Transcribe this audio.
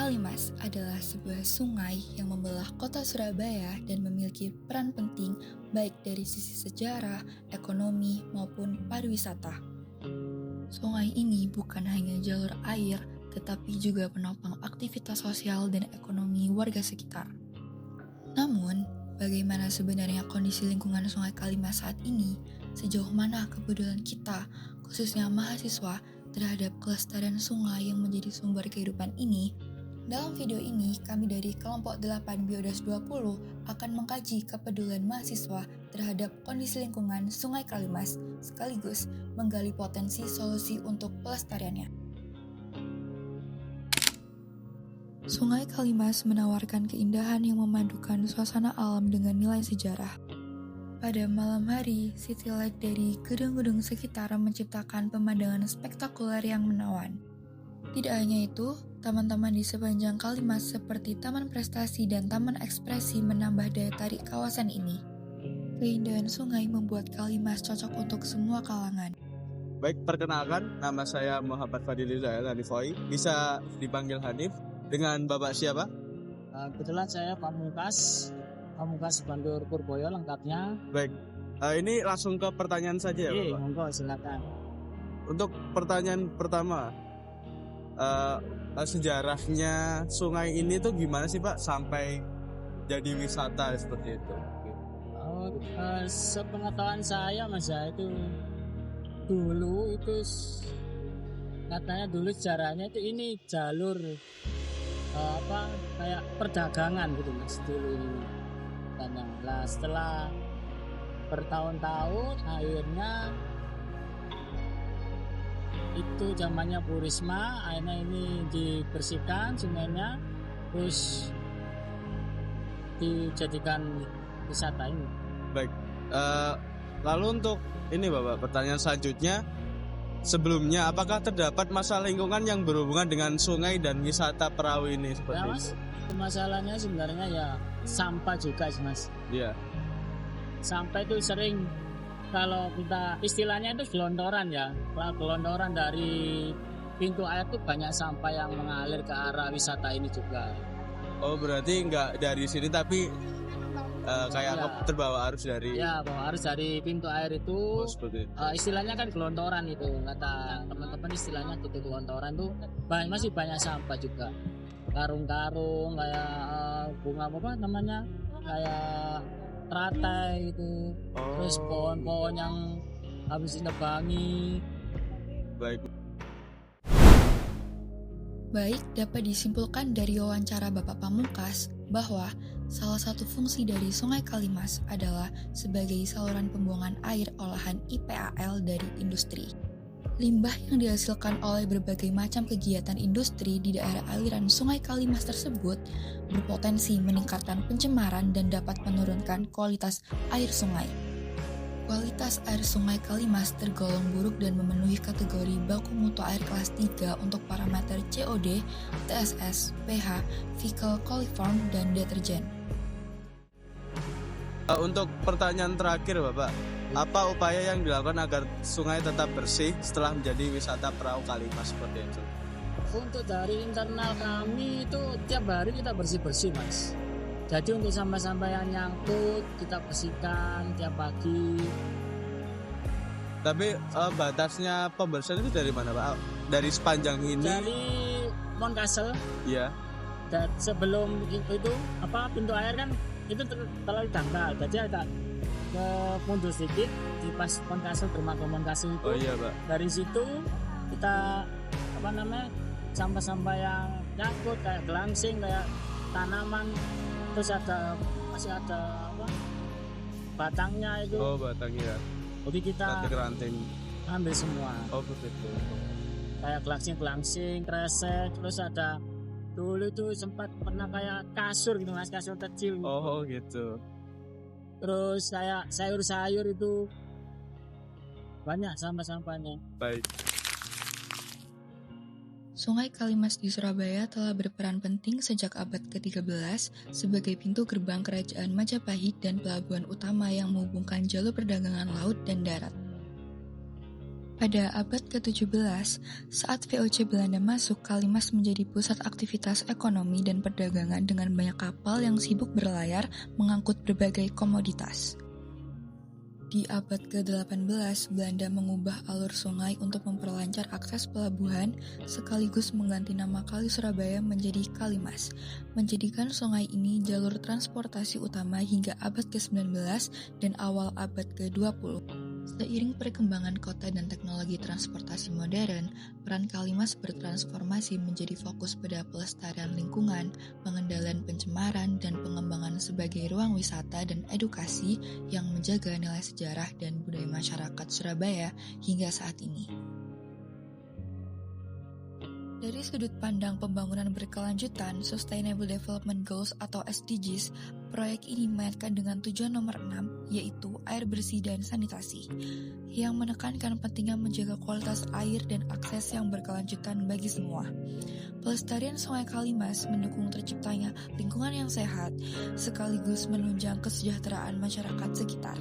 Kalimas adalah sebuah sungai yang membelah kota Surabaya dan memiliki peran penting baik dari sisi sejarah, ekonomi, maupun pariwisata. Sungai ini bukan hanya jalur air, tetapi juga penopang aktivitas sosial dan ekonomi warga sekitar. Namun, bagaimana sebenarnya kondisi lingkungan Sungai Kalimas saat ini? Sejauh mana kepedulian kita, khususnya mahasiswa, terhadap kelestarian sungai yang menjadi sumber kehidupan ini? Dalam video ini, kami dari kelompok 8 Biodas 20 akan mengkaji kepedulian mahasiswa terhadap kondisi lingkungan Sungai Kalimas, sekaligus menggali potensi solusi untuk pelestariannya. Sungai Kalimas menawarkan keindahan yang memadukan suasana alam dengan nilai sejarah. Pada malam hari, city light dari gedung-gedung sekitar menciptakan pemandangan spektakuler yang menawan. Tidak hanya itu, taman-taman di sepanjang Kalimas seperti Taman Prestasi dan Taman Ekspresi menambah daya tarik kawasan ini. Keindahan sungai membuat Kalimas cocok untuk semua kalangan. Baik, perkenalkan, nama saya Muhammad Fadil Hanifoy. Bisa dipanggil Hanif. Dengan Bapak siapa? Kebetulan saya Pamungkas Bandur Purboyo lengkapnya. Baik, ini langsung ke pertanyaan saja ya Bapak? Monggo silakan. Untuk pertanyaan pertama, sejarahnya sungai ini tuh gimana sih Pak sampai jadi wisata seperti itu? Sepengetahuan saya Mas ya, itu dulu itu katanya dulu sejarahnya itu ini jalur kayak perdagangan gitu Mas dulu ini katanya. Lah setelah bertahun-tahun akhirnya itu zamannya Bu Risma, akhirnya ini dibersihkan sungainya, terus dijadikan wisata ini. Baik, lalu untuk ini Bapak, pertanyaan selanjutnya, sebelumnya apakah terdapat masalah lingkungan yang berhubungan dengan sungai dan wisata perahu ini seperti ya, Mas, itu? Masalahnya sebenarnya ya sampah juga sih Mas. Iya. Sampah itu sering, kalau kita istilahnya itu gelontoran ya. Kalau gelontoran dari pintu air tuh banyak sampah yang mengalir ke arah wisata ini juga. Oh, berarti nggak dari sini tapi kayak terbawa arus dari... Ya, bawa arus dari pintu air itu. Oh, seperti itu. Istilahnya kan gelontoran itu. Kata teman-teman istilahnya itu gelontoran tuh masih banyak sampah juga. Karung-karung kayak bunga apa namanya? Kayak teratai itu, terus pohon-pohon yang habis dinebangi. Baik, dapat disimpulkan dari wawancara Bapak Pamungkas bahwa salah satu fungsi dari Sungai Kalimas adalah sebagai saluran pembuangan air olahan IPAL dari industri. Limbah yang dihasilkan oleh berbagai macam kegiatan industri di daerah aliran Sungai Kalimas tersebut berpotensi meningkatkan pencemaran dan dapat menurunkan kualitas air sungai. Kualitas air Sungai Kalimas tergolong buruk dan memenuhi kategori baku mutu air kelas 3 untuk parameter COD, TSS, pH, fecal coliform, dan deterjen. Untuk pertanyaan terakhir Bapak, apa upaya yang dilakukan agar sungai tetap bersih setelah menjadi wisata perahu Kalimas seperti itu? Untuk dari internal kami itu tiap hari kita bersih-bersih Mas. Jadi untuk sampah-sampah yang nyangkut kita bersihkan tiap pagi. Tapi batasnya pembersihan itu dari mana Pak? Dari sepanjang ini? Dari Moncastle. Iya. Dan sebelum itu pintu air kan itu terlalu dangkal. Jadi agak ke mundur sedikit di pas Moncastle, dermaga Moncastle itu. Oh iya Pak. Dari situ kita sampah-sampah yang nyangkut kayak gelangsing, kayak tanaman, terus masih ada batangnya itu. Oh, batangnya. Jadi kita ranting ambil semua. Oh begitu. Kayak gelangsing, kresek, terus ada dulu itu sempat pernah kayak kasur gitu Mas, kasur kecil. Oh gitu. Terus kayak sayur-sayur itu banyak sampah-sampahnya. Baik. Sungai Kalimas di Surabaya telah berperan penting sejak abad ke-13 sebagai pintu gerbang kerajaan Majapahit dan pelabuhan utama yang menghubungkan jalur perdagangan laut dan darat. Pada abad ke-17, saat VOC Belanda masuk, Kalimas menjadi pusat aktivitas ekonomi dan perdagangan dengan banyak kapal yang sibuk berlayar mengangkut berbagai komoditas. Di abad ke-18, Belanda mengubah alur sungai untuk memperlancar akses pelabuhan, sekaligus mengganti nama Kali Surabaya menjadi Kalimas, menjadikan sungai ini jalur transportasi utama hingga abad ke-19 dan awal abad ke-20. Seiring perkembangan kota dan teknologi transportasi modern, peran Kalimas bertransformasi menjadi fokus pada pelestarian lingkungan, pengendalian pencemaran, dan pengembangan sebagai ruang wisata dan edukasi yang menjaga nilai sejarah dan budaya masyarakat Surabaya hingga saat ini. Dari sudut pandang pembangunan berkelanjutan, Sustainable Development Goals atau SDGs, proyek ini mengaitkan dengan tujuan nomor 6, yaitu air bersih dan sanitasi, yang menekankan pentingnya menjaga kualitas air dan akses yang berkelanjutan bagi semua. Pelestarian Sungai Kalimas mendukung terciptanya lingkungan yang sehat, sekaligus menunjang kesejahteraan masyarakat sekitar.